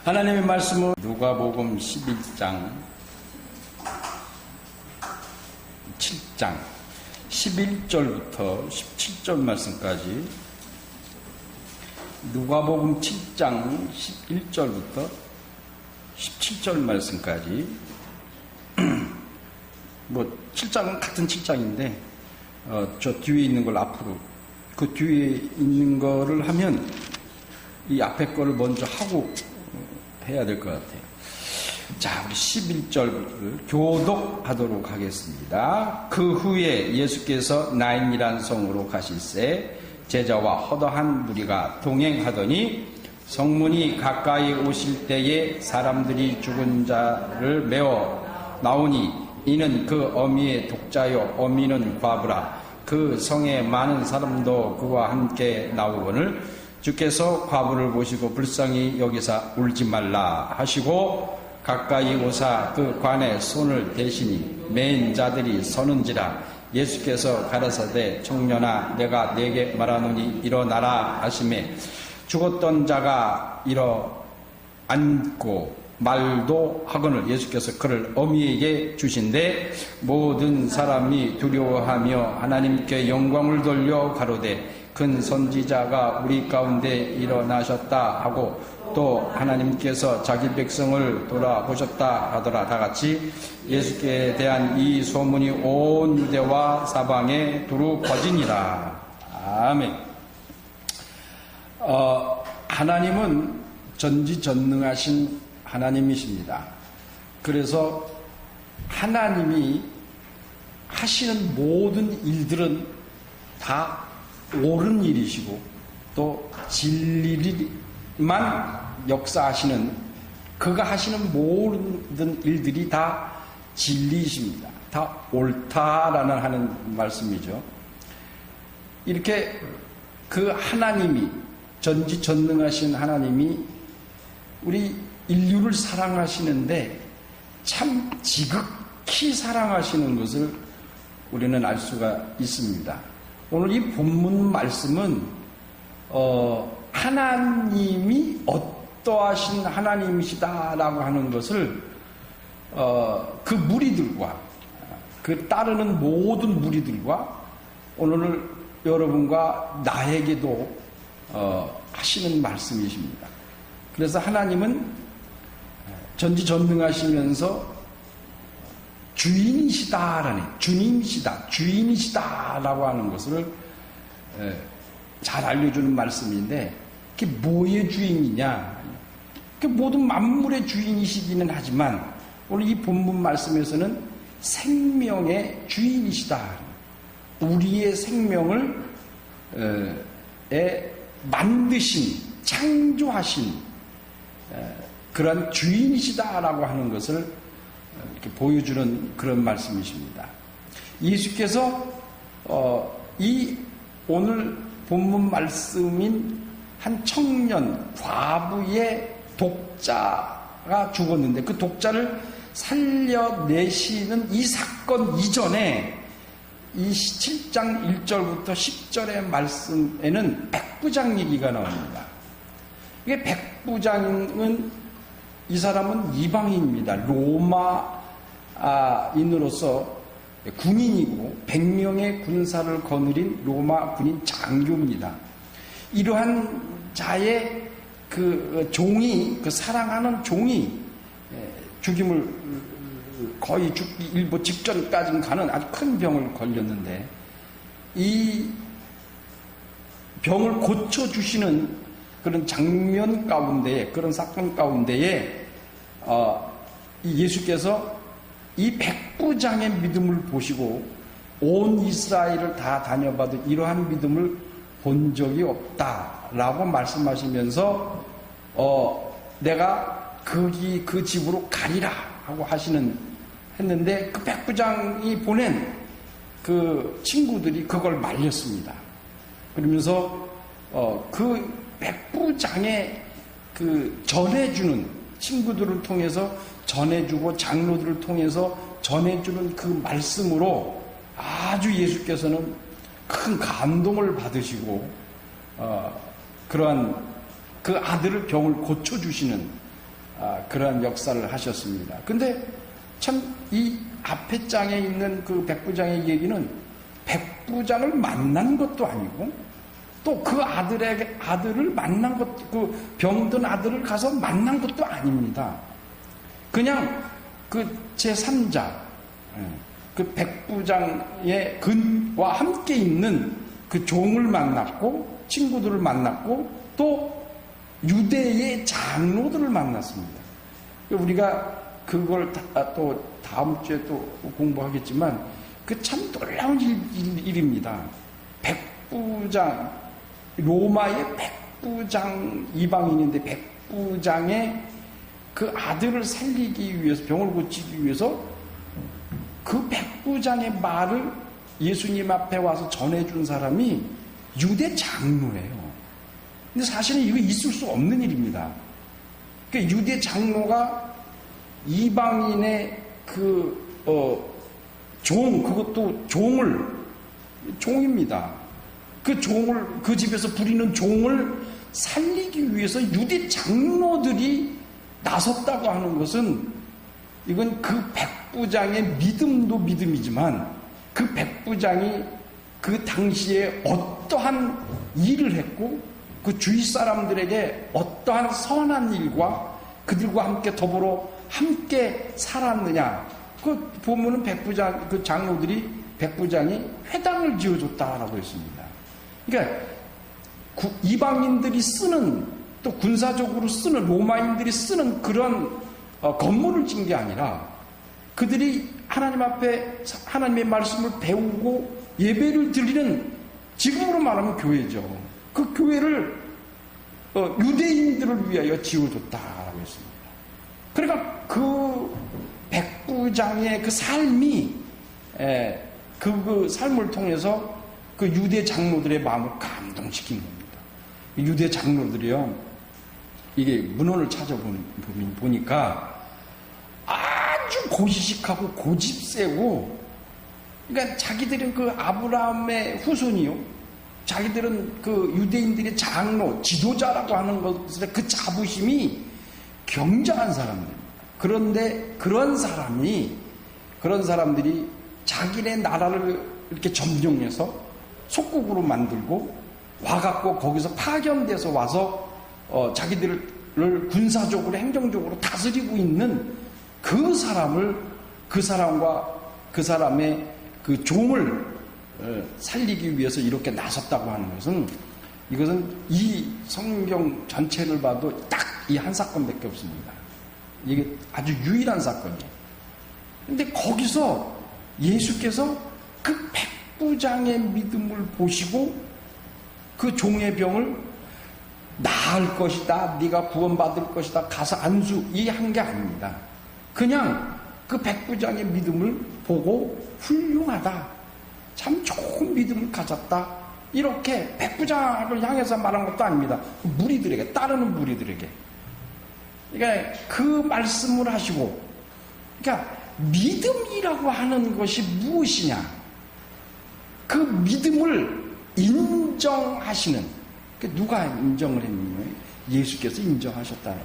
하나님의 말씀은 누가복음 11장 7장 11절부터 17절 말씀까지, 누가복음 7장 11절부터 17절 말씀까지, 7장은 같은 7장인데 저 뒤에 있는 걸 앞으로, 그 뒤에 있는 거를 하면 이 앞에 거를 먼저 하고 해야 될 것 같아요. 자, 우리 11절을 교독하도록 하겠습니다. 그 후에 예수께서 나인이란 성으로 가실새 제자와 허다한 무리가 동행하더니 성문이 가까이 오실 때에 사람들이 죽은 자를 메어 나오니 이는 그 어미의 독자요 어미는 과부라. 그 성에 많은 사람도 그와 함께 나오거늘 주께서 과부를 보시고 불쌍히 여기사 울지 말라 하시고 가까이 오사 그 관에 손을 대시니 맨 자들이 서는지라. 예수께서 가라사대 청년아 내가 네게 말하노니 일어나라 하시매 죽었던 자가 일어 앉고 말도 하거늘 예수께서 그를 어미에게 주신대 모든 사람이 두려워하며 하나님께 영광을 돌려 가로되 큰 선지자가 우리 가운데 일어나셨다 하고 또 하나님께서 자기 백성을 돌아보셨다 하더라. 다같이 예수께 대한 이 소문이 온 유대와 사방에 두루 퍼지니라. 아멘. 하나님은 전지전능하신 하나님이십니다. 그래서 하나님이 하시는 모든 일들은 다 옳은 일이시고 또 진리만 역사하시는, 그가 하시는 모든 일들이 다 진리이십니다. 다 옳다라는 하는 말씀이죠. 이렇게 그 하나님이, 전지전능하신 하나님이 우리 인류를 사랑하시는데 참 지극히 사랑하시는 것을 우리는 알 수가 있습니다. 오늘 이 본문 말씀은 하나님이 어떠하신 하나님이시다라고 하는 것을 그 무리들과 그 따르는 모든 무리들과 오늘 여러분과 나에게도 하시는 말씀이십니다. 그래서 하나님은 전지전능하시면서 주인이시다라고 하는 것을 잘 알려주는 말씀인데, 그게 뭐의 주인이냐? 그 모든 만물의 주인이시기는 하지만 오늘 이 본문 말씀에서는 생명의 주인이시다. 우리의 생명을 만드신, 창조하신 그런 주인이시다라고 하는 것을 이렇게 보여주는 그런 말씀이십니다. 예수께서 이 오늘 본문 말씀인 한 청년 과부의 독자가 죽었는데 그 독자를 살려내시는 이 사건 이전에 이 7장 1절부터 10절의 말씀에는 백부장 얘기가 나옵니다. 이게 백부장은, 이 사람은 이방인입니다. 로마인으로서 군인이고 100명의 군사를 거느린 로마 군인 장교입니다. 이러한 자의 그 종이, 그 사랑하는 종이 죽임을 거의 죽기 일보 직전까지 가는 아주 큰 병을 걸렸는데 이 병을 고쳐주시는 그런 장면 가운데에, 그런 사건 가운데에 이 예수께서 이 백부장의 믿음을 보시고 온 이스라엘을 다 다녀봐도 이러한 믿음을 본 적이 없다라고 말씀하시면서 내가 그 집으로 가리라 하고 했는데 그 백부장이 보낸 그 친구들이 그걸 말렸습니다. 그러면서 그 백부장의 그 전해주는 친구들을 통해서 전해주고 장로들을 통해서 전해주는 그 말씀으로 아주 예수께서는 큰 감동을 받으시고 그러한 그 아들을 병을 고쳐주시는 그러한 역사를 하셨습니다. 근데 참 이 앞에 장에 있는 그 백부장의 얘기는 백부장을 만난 것도 아니고 또 그 아들을 만난 것, 그 병든 아들을 가서 만난 것도 아닙니다. 그냥 그 제3자, 그 백부장의 근과 함께 있는 그 종을 만났고 친구들을 만났고 또 유대의 장로들을 만났습니다. 우리가 그걸 또 다음 주에 또 공부하겠지만 그 참 놀라운 일입니다. 백부장, 로마의 백부장 이방인인데 백부장의 그 아들을 살리기 위해서, 병을 고치기 위해서 그 백부장의 말을 예수님 앞에 와서 전해준 사람이 유대 장로예요. 근데 사실은 이거 있을 수 없는 일입니다. 그 유대 장로가 이방인의 그것도 종입니다. 그 집에서 부리는 종을 살리기 위해서 유대 장로들이 나섰다고 하는 것은 이건 그 백부장의 믿음도 믿음이지만 그 백부장이 그 당시에 어떠한 일을 했고 그 주위 사람들에게 어떠한 선한 일과 그들과 함께 더불어 함께 살았느냐. 그 보면은 백부장, 그 장로들이 백부장이 회당을 지어줬다라고 했습니다. 그러니까 이방인들이 쓰는 또 군사적으로 쓰는 로마인들이 쓰는 그런 건물을 진 게 아니라 그들이 하나님 앞에 하나님의 말씀을 배우고 예배를 드리는 지금으로 말하면 교회죠. 그 교회를 유대인들을 위하여 지어줬다라고 했습니다. 그러니까 그 백부장의 그 삶이 그 삶을 통해서 그 유대 장로들의 마음을 감동시킨 겁니다. 유대 장로들이요, 이게 문헌을 찾아보니까 아주 고지식하고 고집세고, 그러니까 자기들은 그 아브라함의 후손이요, 자기들은 그 유대인들의 장로, 지도자라고 하는 것의 그 자부심이 굉장한 사람들입니다. 그런데 그런 사람들이 자기네 나라를 이렇게 점령해서 속국으로 만들고 와갖고 거기서 파견돼서 와서 자기들을 군사적으로 행정적으로 다스리고 있는 그 사람과 그 사람의 그 종을 살리기 위해서 이렇게 나섰다고 하는 것은, 이것은 이 성경 전체를 봐도 딱 이 한 사건밖에 없습니다. 이게 아주 유일한 사건이에요. 근데 거기서 예수께서 그 백부장의 믿음을 보시고 그 종의 병을 나을 것이다, 네가 구원받을 것이다, 가서 안수, 이 한 게 아닙니다. 그냥 그 백부장의 믿음을 보고 훌륭하다, 참 좋은 믿음을 가졌다, 이렇게 백부장을 향해서 말한 것도 아닙니다. 무리들에게, 따르는 무리들에게. 그러니까 그 말씀을 하시고, 그러니까 믿음이라고 하는 것이 무엇이냐, 그 믿음을 인정하시는, 누가 인정을 했느냐? 예수께서 인정하셨다는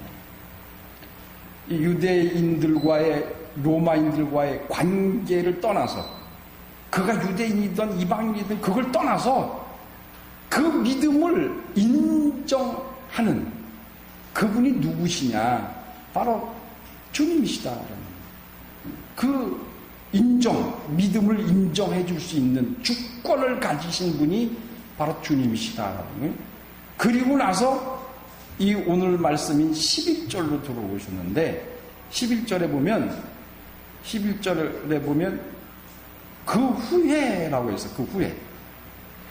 거예요. 유대인들과의, 로마인들과의 관계를 떠나서, 그가 유대인이든 이방인이든 그걸 떠나서 그 믿음을 인정하는 그분이 누구시냐? 바로 주님이시다. 그 믿음을 인정해 줄 수 있는 주권을 가지신 분이 바로 주님이시다. 그리고 나서 이 오늘 말씀인 11절로 들어오셨는데, 11절에 보면 그 후회라고 해서 그 후회.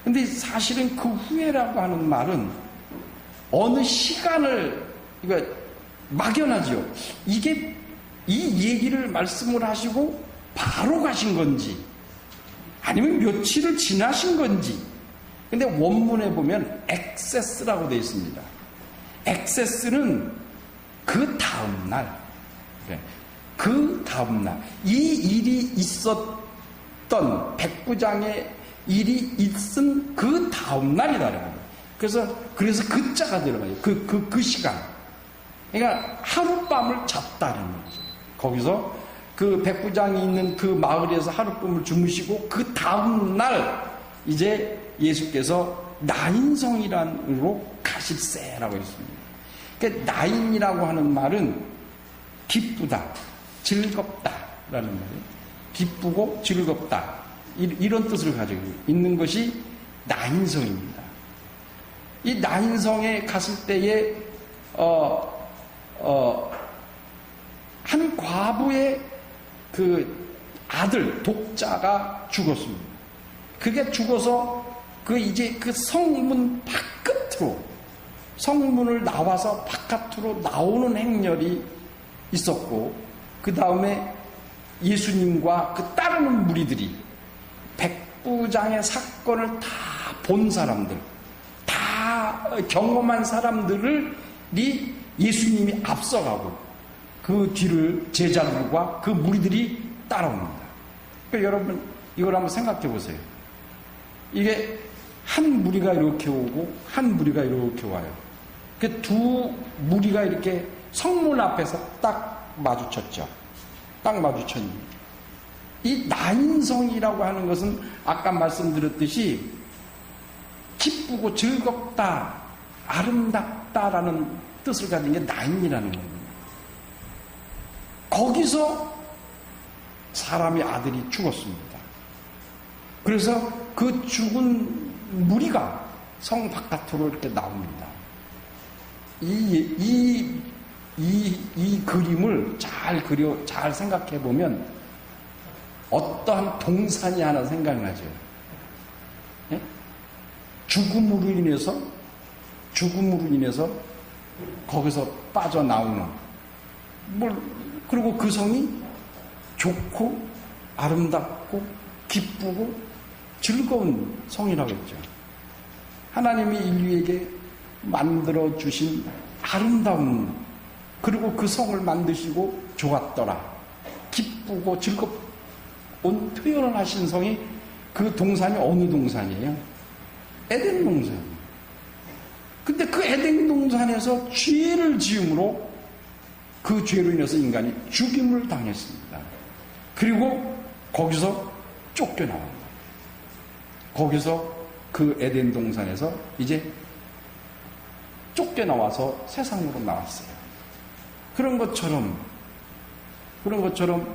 근데 사실은 그 후회라고 하는 말은 어느 시간을, 그러니까 막연하죠. 이게 이 얘기를 말씀을 하시고 바로 가신 건지 아니면 며칠을 지나신 건지. 근데 원문에 보면 액세스라고 되어 있습니다. 액세스는 그 다음날, 이 일이 있었던 백부장의 일이 있은 그 다음날이다. 그래서 그 자가 들어가요. 그 시간. 그러니까 하룻밤을 잤다는 거죠. 거기서 그 백부장이 있는 그 마을에서 하룻밤을 주무시고 그 다음 날 이제 예수께서 나인성이란으로 가실세라고 했습니다. 그러니까 나인이라고 하는 말은 기쁘다, 즐겁다라는 말이에요. 기쁘고 즐겁다 이런 뜻을 가지고 있는 것이 나인성입니다. 이 나인성에 갔을 때에 한 과부의 그 아들 독자가 죽었습니다. 그게 죽어서 이제 그 성문 바깥으로 성문을 나와서 바깥으로 나오는 행렬이 있었고 그 다음에 예수님과 그 따르는 무리들이 백부장의 사건을 다 본 사람들, 다 경험한 사람들이 예수님이 앞서가고 그 뒤를 제자들과 그 무리들이 따라옵니다. 그러니까 여러분 이걸 한번 생각해 보세요. 이게 한 무리가 이렇게 오고 한 무리가 이렇게 와요. 그 두 무리가 이렇게 성문 앞에서 딱 마주쳤죠. 딱 마주쳤니. 이 나인성이라고 하는 것은 아까 말씀드렸듯이 기쁘고 즐겁다, 아름답다라는 뜻을 가진 게 나인이라는 겁니다. 거기서 사람의 아들이 죽었습니다. 그래서 그 죽은 무리가 성 바깥으로 이렇게 나옵니다. 이 그림을 잘 생각해 보면 어떠한 동산이 하나 생각나죠. 예? 죽음으로 인해서 거기서 빠져나오는 그리고 그 성이 좋고 아름답고 기쁘고 즐거운 성이라고 했죠. 하나님이 인류에게 만들어주신 아름다운 그리고 그 성을 만드시고 좋았더라 기쁘고 즐겁은 표현을 하신 성이 그 동산이 어느 동산이에요? 에덴 동산이에요. 근데 그 에덴 동산에서 죄를 지음으로 그 죄로 인해서 인간이 죽임을 당했습니다. 그리고 거기서 쫓겨나옵니다. 거기서 그 에덴 동산에서 이제 쫓겨나와서 세상으로 나왔어요. 그런 것처럼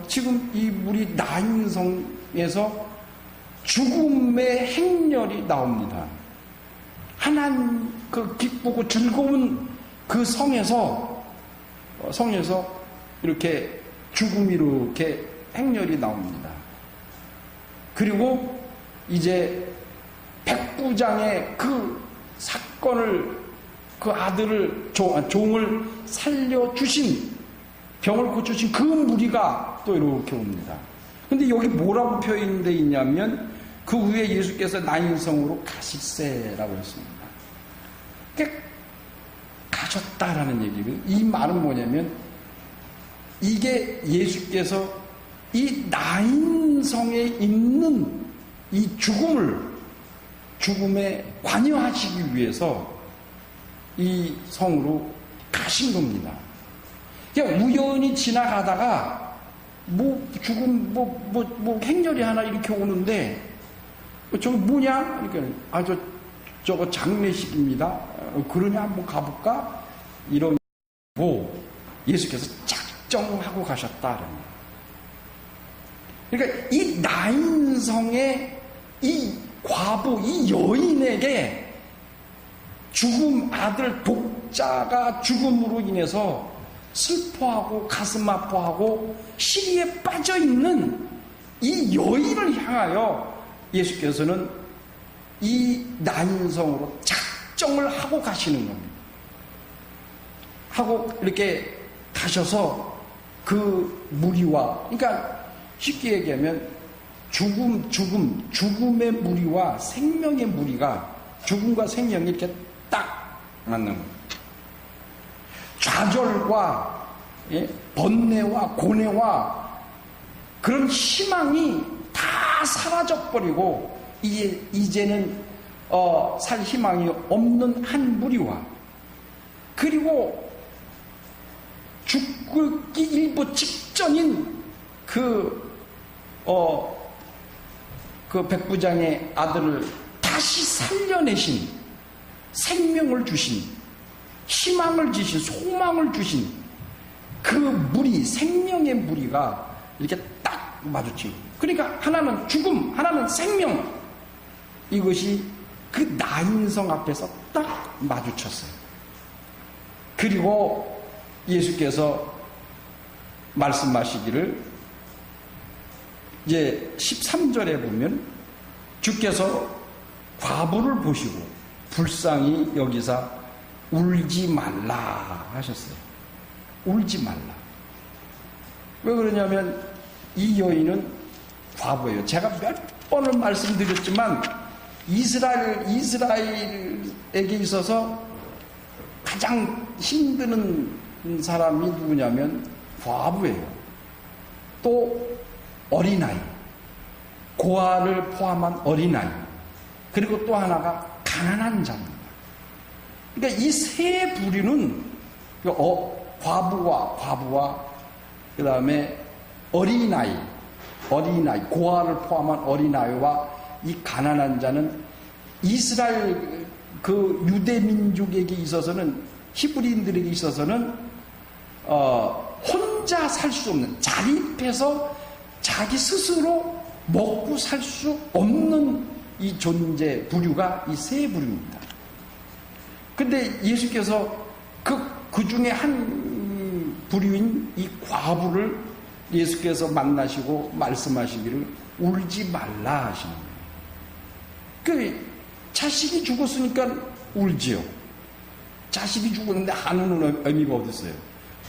지금 이 우리 나인성에서 죽음의 행렬이 나옵니다. 하나님 그 기쁘고 즐거운 그 성에서 이렇게 죽음이 이렇게 행렬이 나옵니다. 그리고 이제 백부장의 그 사건을 그 아들을 종을 살려주신 병을 고쳐주신 그 무리가 또 이렇게 옵니다. 근데 여기 뭐라고 표현되어 있냐면 그 후에 예수께서 나인성으로 가실세라고 했습니다. 그러니까 가셨다라는 얘기거든요. 이 말은 뭐냐면 이게 예수께서 이 나인성에 있는 이 죽음에 관여하시기 위해서 이 성으로 가신 겁니다. 그냥 우연히 지나가다가 죽음 행렬이 하나 이렇게 오는데 저거 뭐냐? 그러니까 저거 장례식입니다. 그러냐 한번 가볼까? 이러고 예수께서 작정하고 가셨다는 거예요. 그러니까 이 나인성의 이 과부, 이 여인에게 죽음 아들 독자가 죽음으로 인해서 슬퍼하고 가슴 아파하고 시리에 빠져있는 이 여인을 향하여 예수께서는 이 나인성으로 작정을 하고 가시는 겁니다. 하고 이렇게 가셔서 그 무리와, 그러니까 쉽게 얘기하면 죽음의 무리와 생명의 무리가 죽음과 생명이 이렇게 딱 맞는 거예요. 좌절과 번뇌와 고뇌와 그런 희망이 다 사라져버리고 이제는 살 희망이 없는 한 무리와 그리고 죽기 일보 직전인 그 백부장의 아들을 다시 살려내신, 생명을 주신, 희망을 주신, 소망을 주신 그 무리, 생명의 무리가 이렇게 딱 마주치고, 그러니까 하나는 죽음, 하나는 생명, 이것이 그 나인성 앞에서 딱 마주쳤어요. 그리고 예수께서 말씀하시기를, 이제 13절에 보면 주께서 과부를 보시고 불쌍히 여기사 울지 말라 하셨어요. 울지 말라. 왜 그러냐면 이 여인은 과부예요. 제가 몇 번을 말씀드렸지만 이스라엘에게 있어서 가장 힘드는 사람이 누구냐면 과부예요. 또 어린아이, 고아를 포함한 어린아이, 그리고 또 하나가 가난한 자입니다. 그러니까 이 세 부류는 과부와 그 다음에 어린아이, 고아를 포함한 어린아이와 이 가난한 자는 이스라엘 그 유대 민족에게 있어서는, 히브리인들에게 있어서는 혼자 살 수 없는, 자립해서 자기 스스로 먹고 살 수 없는 이 존재 부류가 이 세 부류입니다. 근데 예수께서 그 중에 한 부류인 이 과부를 예수께서 만나시고 말씀하시기를 울지 말라 하시는 거예요. 그 자식이 죽었으니까 울지요. 자식이 죽었는데 안 우는 의미가 어디 있어요?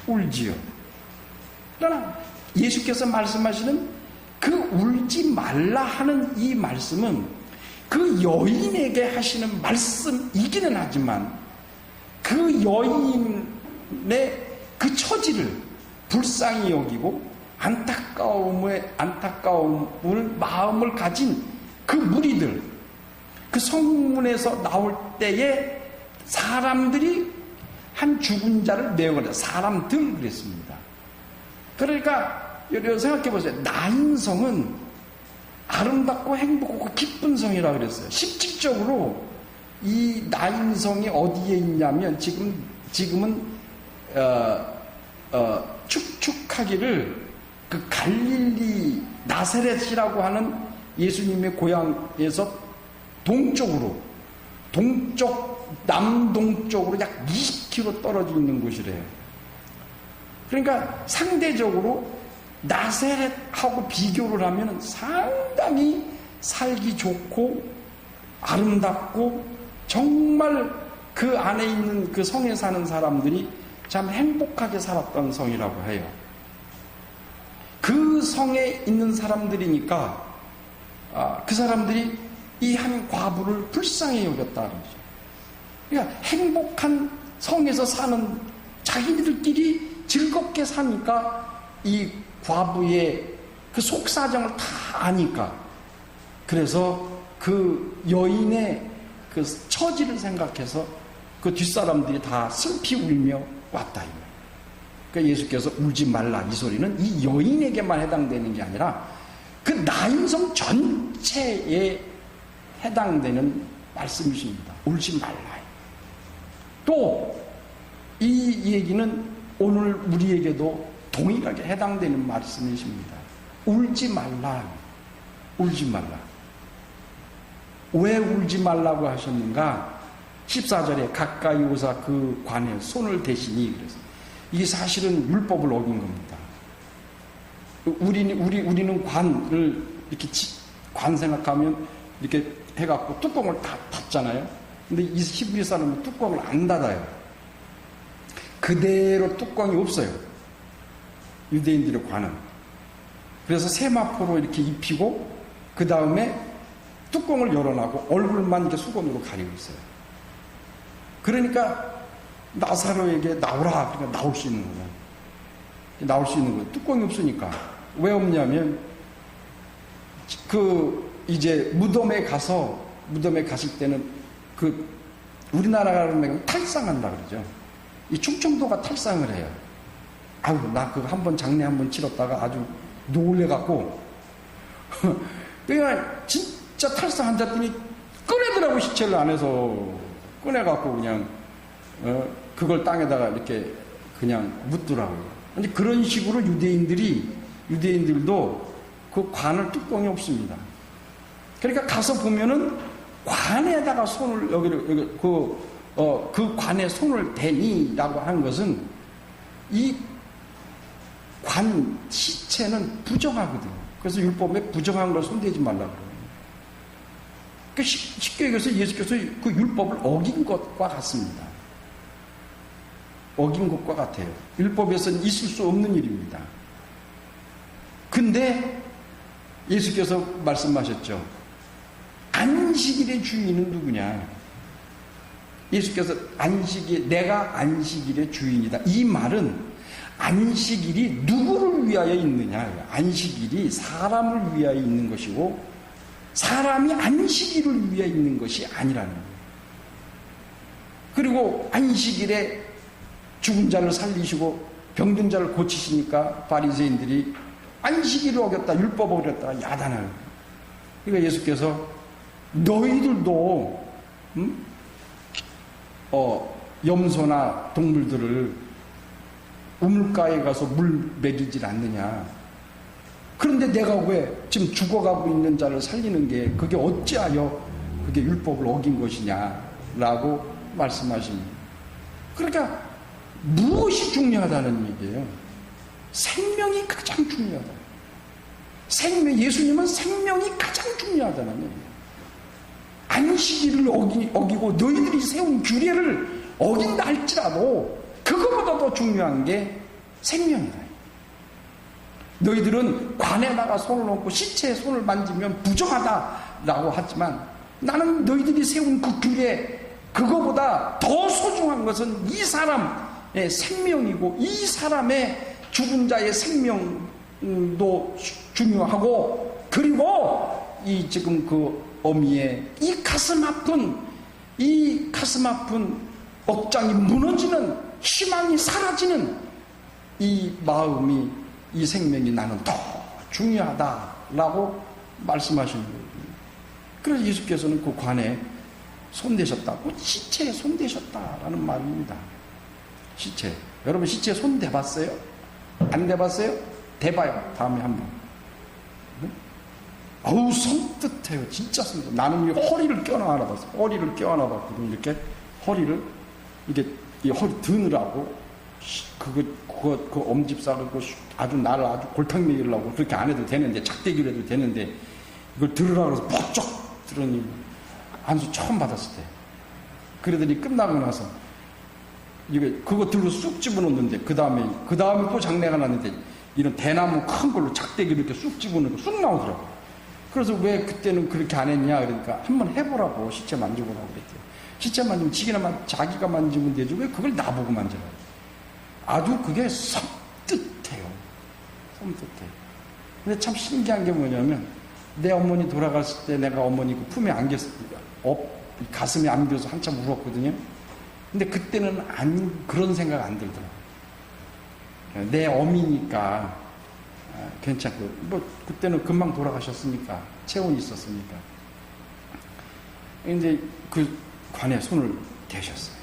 울지요. 그러나 예수께서 말씀하시는 그 울지 말라 하는 이 말씀은 그 여인에게 하시는 말씀이기는 하지만 그 여인의 그 처지를 불쌍히 여기고 안타까움을 마음을 가진 그 무리들, 그 성문에서 나올 때에 사람들이 한 죽은 자를 메어가는 사람들 그랬습니다. 그러니까 여러분 생각해 보세요. 나인성은 아름답고 행복하고 기쁜 성이라고 그랬어요. 실질적으로 이 나인성이 어디에 있냐면 지금은 축축하기를 그 갈릴리 나사렛이라고 하는 예수님의 고향에서 남동쪽으로 약 20km 떨어져 있는 곳이래요. 그러니까 상대적으로 나사렛하고 비교를 하면 상당히 살기 좋고 아름답고 정말 그 안에 있는 그 성에 사는 사람들이 참 행복하게 살았던 성이라고 해요. 그 성에 있는 사람들이니까 그 사람들이 이 한 과부를 불쌍히 여겼다는 거죠. 그러니까 행복한 성에서 사는 자기들끼리 즐겁게 사니까 이 과부의 그 속사정을 다 아니까, 그래서 그 여인의 그 처지를 생각해서 그 뒷사람들이 다 슬피 울며 왔다. 그러니까 예수께서 울지 말라 이 소리는 이 여인에게만 해당되는 게 아니라 그 나인성 전체에 해당되는 말씀이십니다. 울지 말라. 또 이 얘기는 오늘 우리에게도 동일하게 해당되는 말씀이십니다. 울지 말라. 울지 말라. 왜 울지 말라고 하셨는가? 14절에 가까이 오사 그 관에 손을 대시니, 그래서 이게 사실은 율법을 어긴 겁니다. 우리는 관을 이렇게 관 생각하면 이렇게 해갖고 뚜껑을 다 닫잖아요. 근데 이 히브리 사람은 뚜껑을 안 닫아요. 그대로 뚜껑이 없어요. 유대인들의 관은. 그래서 세마포로 이렇게 입히고 그 다음에 뚜껑을 열어놔고 얼굴만 이렇게 수건으로 가리고 있어요. 그러니까 나사로에게 나오라. 그러니까 나올 수 있는 거예요. 나올 수 있는 거예요. 뚜껑이 없으니까. 왜 없냐면 이제 무덤에 갔을 때는 우리나라 가면 탈상한다 그러죠. 이 충청도가 탈상을 해요. 아유, 나 그거 한 번 장례 한 번 치렀다가 아주 놀래갖고, 그냥 진짜 탈상 앉았더니 꺼내더라고, 시체를 안에서. 꺼내갖고 그냥, 그걸 땅에다가 이렇게 그냥 묻더라고요. 근데 그런 식으로 유대인들도 그 관을 뚜껑이 없습니다. 그러니까 가서 보면은 관에다가 손을, 그 관에 손을 대니라고 하는 것은 이 관 시체는 부정하거든요. 그래서 율법에 부정한 걸 손대지 말라고 그래요. 그러니까 쉽게 얘기해서 예수께서 그 율법을 어긴 것과 같습니다. 어긴 것과 같아요. 율법에서는 있을 수 없는 일입니다. 근데 예수께서 말씀하셨죠. 안식일의 주인은 누구냐? 예수께서 내가 안식일의 주인이다. 이 말은 안식일이 누구를 위하여 있느냐? 안식일이 사람을 위하여 있는 것이고 사람이 안식일을 위하여 있는 것이 아니라는 거예요. 그리고 안식일에 죽은 자를 살리시고 병든 자를 고치시니까 바리새인들이 안식일을 어겼다, 율법 어겼다 야단을. 그러니까 예수께서 너희들도 염소나 동물들을 우물가에 가서 물 먹이질 않느냐. 그런데 내가 왜 지금 죽어가고 있는 자를 살리는 게 그게 어찌하여 그게 율법을 어긴 것이냐라고 말씀하십니다. 그러니까 무엇이 중요하다는 얘기예요? 생명이 가장 중요하다. 예수님은 생명이 가장 중요하다는 얘기예요. 안식일을 어기고 너희들이 세운 규례를 어긴다 할지라도 그거보다 더 중요한 게 생명이다. 너희들은 관에다가 손을 얹고 시체에 손을 만지면 부정하다라고 하지만 나는 너희들이 세운 그 규례 그거보다 더 소중한 것은 이 사람의 생명이고 이 사람의 죽은 자의 생명도 중요하고 그리고 이 지금 그 어미의 이 가슴 아픈 억장이 무너지는 희망이 사라지는 이 마음이 이 생명이 나는 더 중요하다라고 말씀하시는 거예요. 그래서 예수께서는 그 관에 손대셨다고 시체에 손대셨다라는 말입니다. 시체. 여러분 시체에 손 대봤어요? 안 대봤어요? 대봐요. 다음에 한번. 네? 어우 섬뜩해요. 진짜 섬뜩. 나는 이 허리를 껴안아 봤어요. 허리를 껴안아 봤거든요. 이렇게 허리를 이게 이 허리 드느라고 그 엄집사를 아주 나를 아주 골탕 먹이려고 그렇게 안 해도 되는데 작대기로 해도 되는데 이걸 들으라고 해서 퍽쩍 들으니 안수 처음 받았을 때 그러더니 끝나고 나서 이게 그거 들고 쑥 집어넣는데 그 다음에 또 장례가 났는데 이런 대나무 큰 걸로 작대기로 이렇게 쑥 집어넣고 쑥 나오더라고. 그래서 왜 그때는 그렇게 안 했냐 그러니까 한번 해보라고 시체 만져보라고 그랬대요. 시체 만지면 자기가 만지면 되지 왜 그걸 나보고 만져라. 아주 그게 섬뜩해요. 섬뜩해. 근데 참 신기한 게 뭐냐면 내 어머니 돌아갔을 때 내가 어머니 그 품에 가슴에 안겨서 한참 울었거든요. 근데 그때는 그런 생각 안 들더라고요. 내 어미니까 괜찮고 뭐 그때는 금방 돌아가셨으니까 체온이 있었으니까. 근데 그 관에 손을 대셨어요.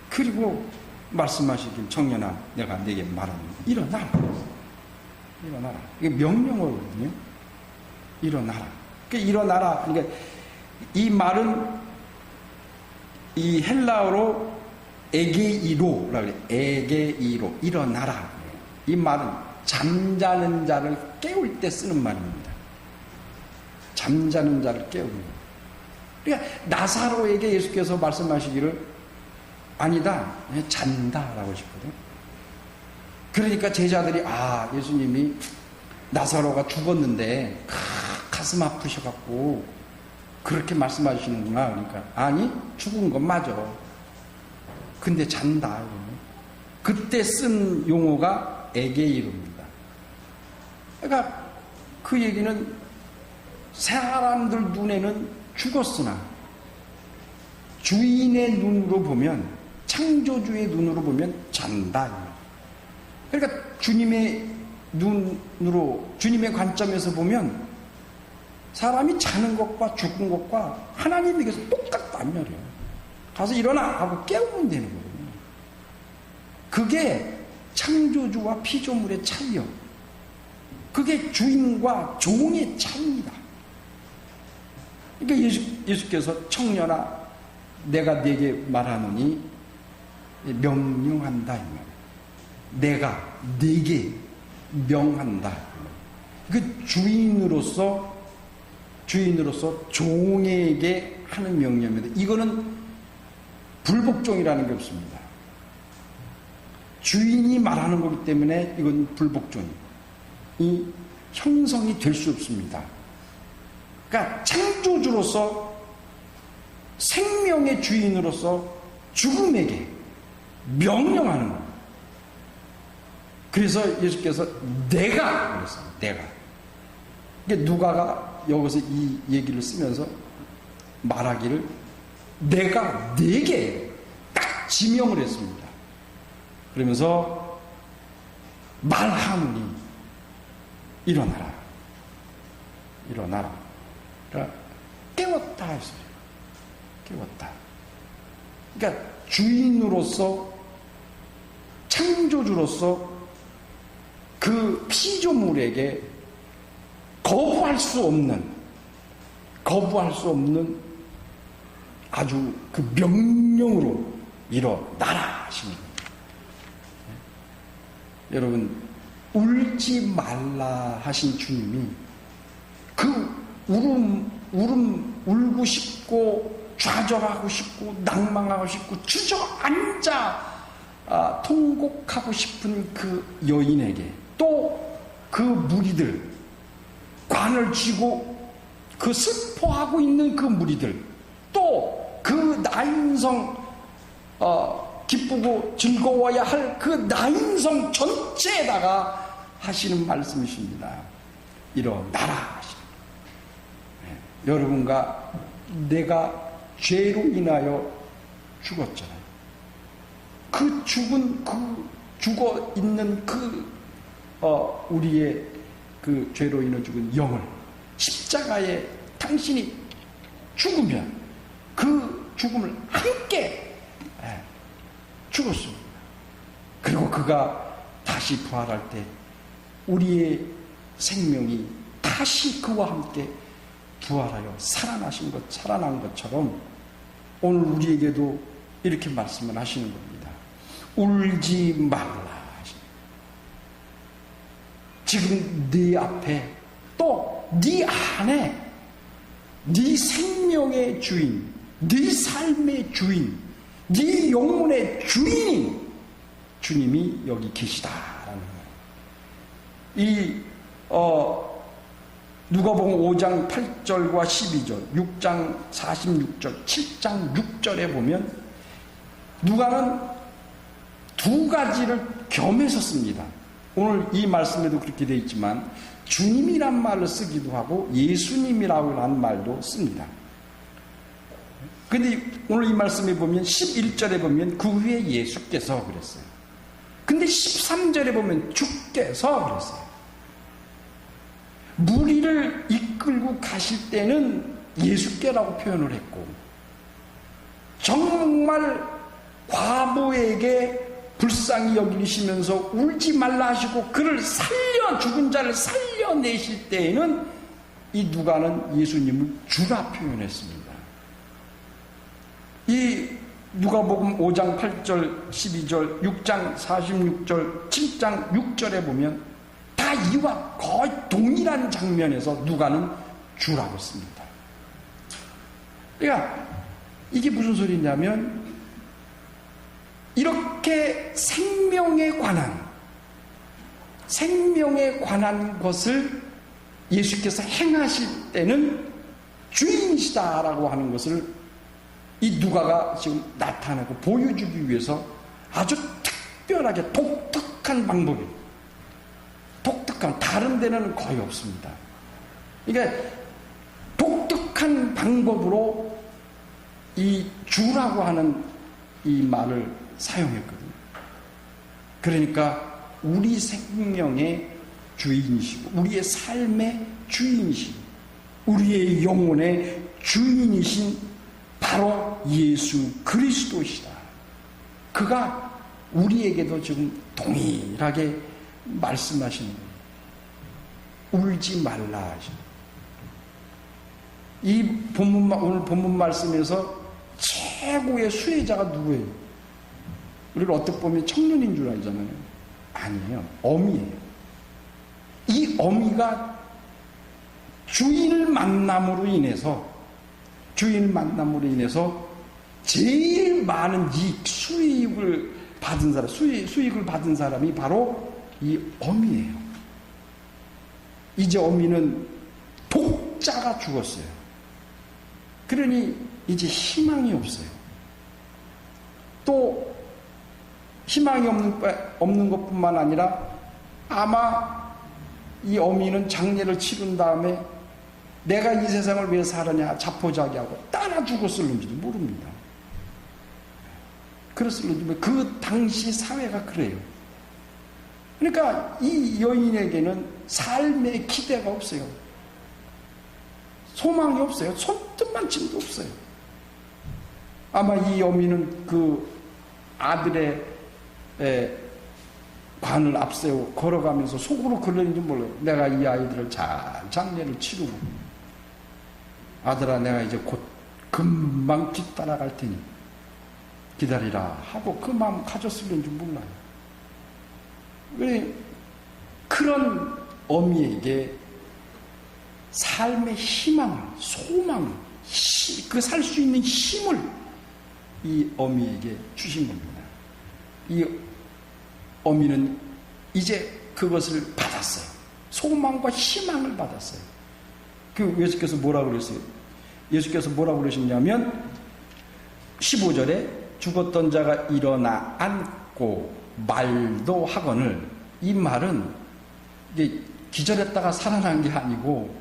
그리고 말씀하시긴 청년아 내가 네게 말합니다. 일어나라. 이게 명령어거든요. 일어나라. 일어나라. 그러니까 이 말은 이 헬라어로 에게이로라고 그래요. 에게이로. 일어나라. 이 말은 잠자는 자를 깨울 때 쓰는 말입니다. 잠자는 자를 깨우는 거. 그러니까 나사로에게 예수께서 말씀하시기를 아니다. 잔다라고 하셨거든요. 그러니까 제자들이 예수님이 나사로가 죽었는데 가슴 아프셔갖고 그렇게 말씀하시는구나. 그러니까 아니 죽은 건 맞아. 근데 잔다. 그때 쓴 용어가 에게이로입니다. 그러니까 그 얘기는 사람들 눈에는 죽었으나 주인의 눈으로 보면 창조주의 눈으로 보면 잔다. 그러니까 주님의 눈으로, 주님의 관점에서 보면 사람이 자는 것과 죽은 것과 하나님에게서 똑같단 말이에요. 가서 일어나 하고 깨우면 되는 거거든요. 그게 창조주와 피조물의 차이요. 그게 주인과 종의 차이입니다. 그러니까 예수께서 청년아 내가 네게 말하노니 명령한다 이 말이에요. 내가 네게 명한다. 그 주인으로서 종에게 하는 명령입니다. 이거는 불복종이라는 게 없습니다. 주인이 말하는 거기 때문에 이건 불복종이 형성이 될 수 없습니다. 그러니까 창조주로서 생명의 주인으로서 죽음에게 명령하는 거예요. 그래서 예수께서 내가 그랬어요. 내가. 그러니까 누가가 여기서 이 얘기를 쓰면서 말하기를 내가 네게 딱 지명을 했습니다. 그러면서 말하노니 일어나라. 일어나라. 그러니까 깨웠다 했어요. 깨웠다. 그러니까 주인으로서 창조주로서 그 피조물에게 거부할 수 없는 아주 그 명령으로 일어나라 하시는 거예요. 여러분 울지 말라 하신 주님이 그 울고 싶고 좌절하고 싶고 낭망하고 싶고 주저앉아 통곡하고 싶은 그 여인에게 또 그 무리들 관을 쥐고 그 슬퍼하고 있는 그 무리들 또 그 나인성 기쁘고 즐거워야 할 그 나인성 전체에다가 하시는 말씀이십니다. 일어나라 하시는 네. 여러분과 내가 죄로 인하여 죽었잖아요. 그 죽은 죽어 있는 우리의 그 죄로 인해 죽은 영을 십자가에 당신이 죽으면 그 죽음을 함께 죽었습니다. 그리고 그가 다시 부활할 때 우리의 생명이 다시 그와 함께 부활하여 살아난 것처럼 오늘 우리에게도 이렇게 말씀을 하시는 겁니다. 울지 말라. 지금 네 앞에 또 네 안에 네 생명의 주인, 네 삶의 주인, 네 영혼의 주인인 주님이 여기 계시다라는 거예요. 누가복음 5장 8절과 12절, 6장 46절, 7장 6절에 보면 누가는 두 가지를 겸해서 씁니다. 오늘 이 말씀에도 그렇게 되어 있지만 주님이란 말을 쓰기도 하고 예수님이라고 하는 말도 씁니다. 근데 오늘 이 말씀에 보면 11절에 보면 그 후에 예수께서 그랬어요. 근데 13절에 보면 주께서 그랬어요. 무리를 이끌고 가실 때는 예수께라고 표현을 했고 정말 과부에게 불쌍히 여기시면서 울지 말라 하시고 그를 죽은 자를 살려내실 때에는 이 누가는 예수님을 주라 표현했습니다. 이 누가복음 5장 8절 12절 6장 46절 7장 6절에 보면 다 이와 거의 동일한 장면에서 누가는 주라고 씁니다. 그러니까 이게 무슨 소리냐면 이렇게 생명에 관한 것을 예수께서 행하실 때는 주인이시다라고 하는 것을 이 누가가 지금 나타내고 보여주기 위해서 아주 특별하게 독특한 방법이에요. 다른 데는 거의 없습니다. 그러니까 독특한 방법으로 이 주라고 하는 이 말을 사용했거든요. 그러니까 우리 생명의 주인이시고 우리의 삶의 주인이시고 우리의 영혼의 주인이신 바로 예수 그리스도시다. 그가 우리에게도 지금 동일하게 말씀하시는 거예요. 울지 말라 하시는. 이 오늘 본문 말씀에서 최고의 수혜자가 누구예요? 우리를 어떻게 보면 청년인 줄 알잖아요. 아니에요. 어미예요. 이 어미가 주인을 만남으로 인해서 제일 많은 수익을 받은 사람이 바로 이 어미예요. 이제 어미는 독자가 죽었어요. 그러니 이제 희망이 없어요. 또 희망이 없는 것뿐만 아니라 아마 이 어미는 장례를 치른 다음에 내가 이 세상을 왜 살았냐 자포자기하고 따라 죽었을는지도 모릅니다. 그랬을는지 그 당시 사회가 그래요. 그러니까 이 여인에게는 삶의 기대가 없어요. 소망이 없어요. 손뜻만침도 없어요. 아마 이 어미는 그 아들의 관을 앞세워 걸어가면서 속으로 그러는지 몰라요. 내가 이 아이들을 잘 장례를 치르고 아들아 내가 이제 곧 금방 뒤따라갈 테니 기다리라 하고 그 마음 가졌을는지 몰라요. 그런 어미에게 삶의 희망을, 소망을, 그 살 수 있는 힘을 이 어미에게 주신 겁니다. 이 어미는 이제 그것을 받았어요. 소망과 희망을 받았어요. 그 예수께서 뭐라고 그랬어요? 예수께서 뭐라고 그러셨냐면 15절에 죽었던 자가 일어나 앉고 말도 하거늘, 이 말은 이게 기절했다가 살아난 게 아니고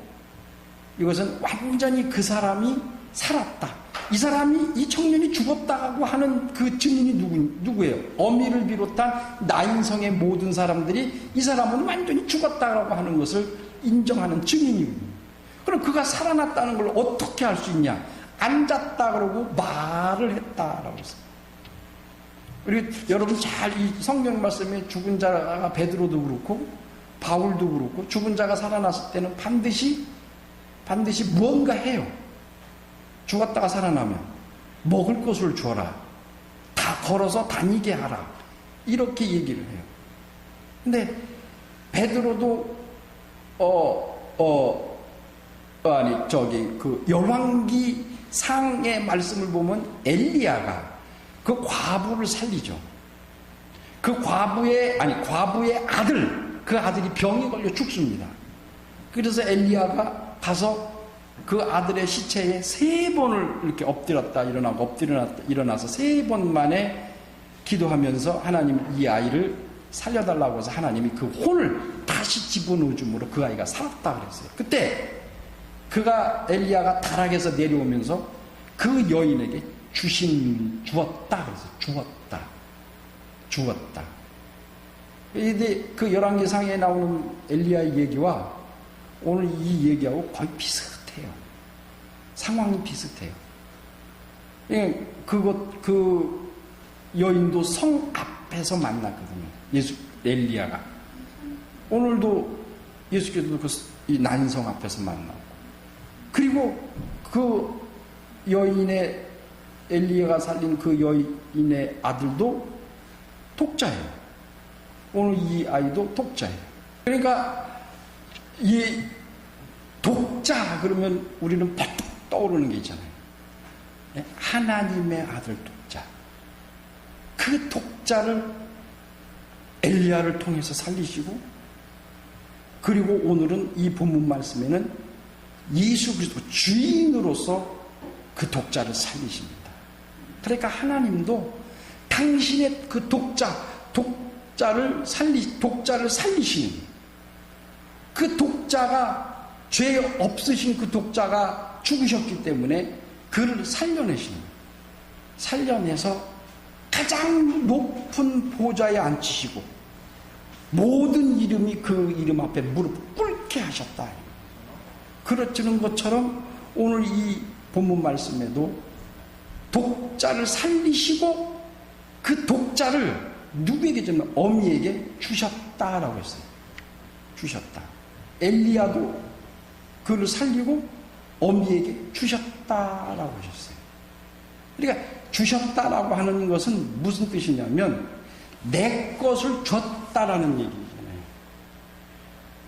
이것은 완전히 그 사람이 살았다. 이 청년이 죽었다고 하는 그 증인이 누구예요? 어미를 비롯한 나인성의 모든 사람들이 이 사람은 완전히 죽었다고 하는 것을 인정하는 증인이거든요. 그럼 그가 살아났다는 걸 어떻게 알 수 있냐? 앉았다 그러고 말을 했다라고 했어요. 그리고 여러분 잘 이 성경 말씀에 죽은 자가 베드로도 그렇고 바울도 그렇고 죽은 자가 살아났을 때는 반드시 무언가 해요. 죽었다가 살아나면 먹을 것을 줘라. 다 걸어서 다니게 하라. 이렇게 얘기를 해요. 근데 베드로도 그 열왕기 상의 말씀을 보면 엘리야가 그 과부를 살리죠. 그 과부의 아들, 그 아들이 병이 걸려 죽습니다. 그래서 엘리야가 가서 그 아들의 시체에 3번을 이렇게 엎드렸다 일어나서 3번 만에 기도하면서 하나님 이 아이를 살려달라고 해서 하나님이 그 혼을 다시 집어넣어 줌으로 그 아이가 살았다 그랬어요. 그때 엘리야가 다락에서 내려오면서 그 여인에게 주었다 그래서 주었다. 근데 그 열왕기상에 나오는 엘리야의 얘기와 오늘 이 얘기하고 거의 비슷해요. 상황이 비슷해요. 그 여인도 성 앞에서 만났거든요. 엘리야가. 오늘도 예수께서도 이 난성 앞에서 만나고. 그리고 그 여인의 엘리야가 살린 그 여인의 아들도 독자예요. 오늘 이 아이도 독자예요. 그러니까 이 독자 그러면 우리는 퍼뜩 떠오르는 게 있잖아요. 하나님의 아들 독자. 그 독자를 엘리야를 통해서 살리시고, 그리고 오늘은 이 본문 말씀에는 예수 그리스도 주인으로서 그 독자를 살리십니다. 그러니까 하나님도 당신의 그 독자를 살리시는, 그 독자가 죄 없으신 그 독자가 죽으셨기 때문에 그를 살려내서 가장 높은 보좌에 앉히시고 모든 이름이 그 이름 앞에 무릎 꿇게 하셨다. 그렇지는 것처럼 오늘 이 본문 말씀에도 독자를 살리시고 그 독자를 누구에게 줬나? 어미에게 주셨다라고 했어요. 주셨다. 엘리야도 그를 살리고 어미에게 주셨다라고 하셨어요. 그러니까 주셨다라고 하는 것은 무슨 뜻이냐면 내 것을 줬다라는 얘기잖아요.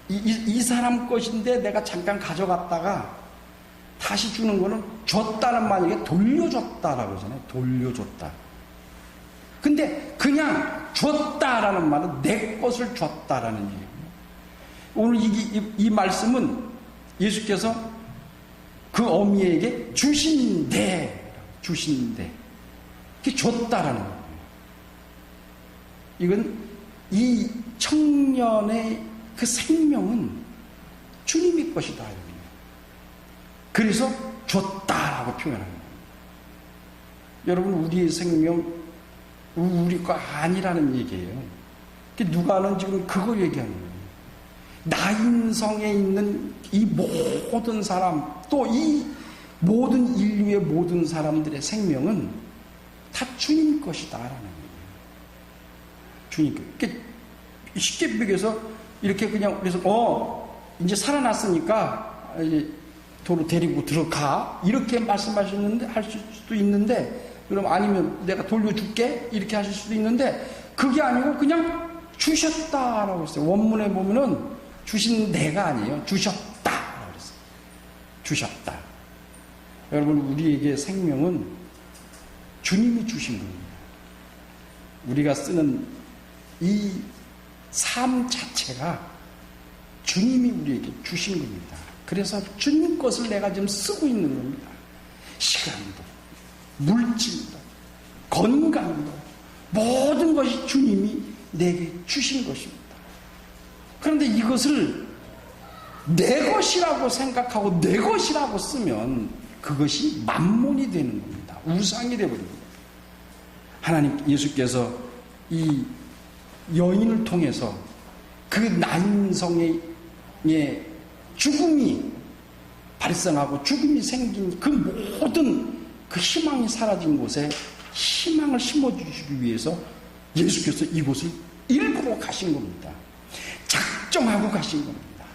이 사람 것인데 내가 잠깐 가져갔다가 다시 주는 거는 줬다는 말이게 돌려줬다라고 하잖아요. 돌려줬다. 근데 그냥 줬다라는 말은 내 것을 줬다라는 얘기예요. 오늘 이 말씀은 예수께서 그 어미에게 주신대, 그게 줬다라는 거예요. 이건 이 청년의 그 생명은 주님의 것이다. 그래서 줬다라고 표현하는 거예요. 여러분, 우리의 생명 우리 거 아니라는 얘기예요. 누가는 지금 그걸 얘기하는 거예요. 나인성에 있는 이 모든 사람, 또 이 모든 인류의 모든 사람들의 생명은 다 주님 것이다라는 거예요. 주님 것. 쉽게 비교해서 이렇게 그냥 그래서 이제 살아났으니까 이제 도로 데리고 들어가 이렇게 말씀하시는데 할 수도 있는데, 그럼 아니면 내가 돌려줄게 이렇게 하실 수도 있는데, 그게 아니고 그냥 주셨다라고 했어요. 원문에 보면은 주신 내가 아니에요. 주셨다라고 그랬어요. 주셨다. 여러분, 우리에게 생명은 주님이 주신 겁니다. 우리가 쓰는 이 삶 자체가 주님이 우리에게 주신 겁니다. 그래서 주님 것을 내가 지금 쓰고 있는 겁니다. 시간도, 물질도, 건강도, 모든 것이 주님이 내게 주신 것입니다. 그런데 이것을 내 것이라고 생각하고 내 것이라고 쓰면 그것이 만몬이 되는 겁니다. 우상이 되어버립니다. 하나님, 예수께서 이 여인을 통해서 그 나인성의 죽음이 발생하고 죽음이 생긴 그 모든 그 희망이 사라진 곳에 희망을 심어주시기 위해서 예수께서 이곳을 일부러 가신 겁니다. 작정하고 가신 겁니다.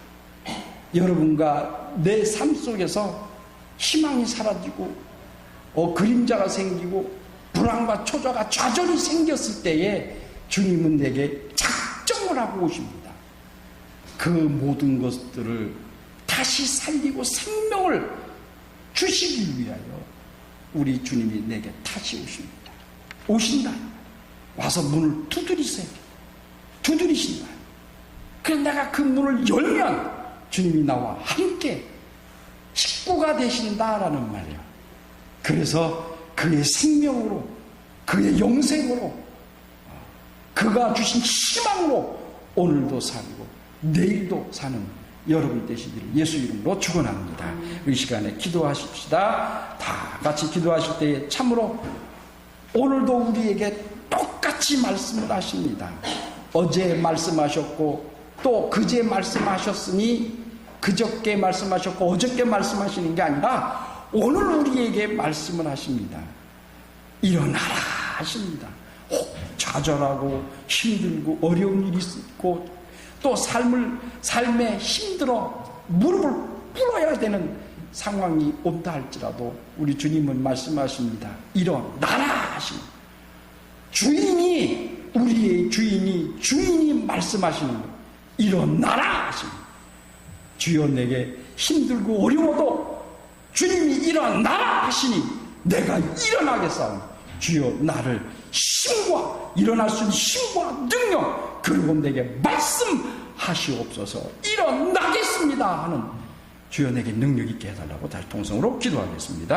여러분과 내 삶 속에서 희망이 사라지고 그림자가 생기고 불안과 초조가 좌절이 생겼을 때에 주님은 내게 작정을 하고 오십니다. 그 모든 것들을 다시 살리고 생명을 주시기 위하여 우리 주님이 내게 다시 오십니다. 오신다. 와서 문을 두드리세요. 두드리신다. 그래서 내가 그 문을 열면 주님이 나와 함께 식구가 되신다라는 말이에요. 그래서 그의 생명으로, 그의 영생으로, 그가 주신 희망으로 오늘도 살고 내일도 사는 여러분 되시기를 예수 이름으로 축원합니다. 이 시간에 기도하십시다. 다 같이 기도하실 때에 참으로 오늘도 우리에게 똑같이 말씀을 하십니다. 어제 말씀하셨고 또 그제 말씀하셨으니 그저께 말씀하셨고 어저께 말씀하시는 게 아니라 오늘 우리에게 말씀을 하십니다. 일어나라 하십니다. 좌절하고 힘들고 어려운 일이 있고 또 삶에 힘들어 무릎을 꿇어야 되는 상황이 온다 할지라도 우리 주님은 말씀하십니다. 일어나라 하십니다. 우리의 주인이 말씀하시는 거예요. 일어나라 하십니다. 주여, 내게 힘들고 어려워도 주님이 일어나라 하시니 내가 일어나겠사오니 주여, 나를 힘과 일어날 수 있는 힘과 능력 그리고 내게 말씀하시옵소서. 일어나겠습니다 하는 주여, 내게 능력 있게 해달라고 다시 통성으로 기도하겠습니다.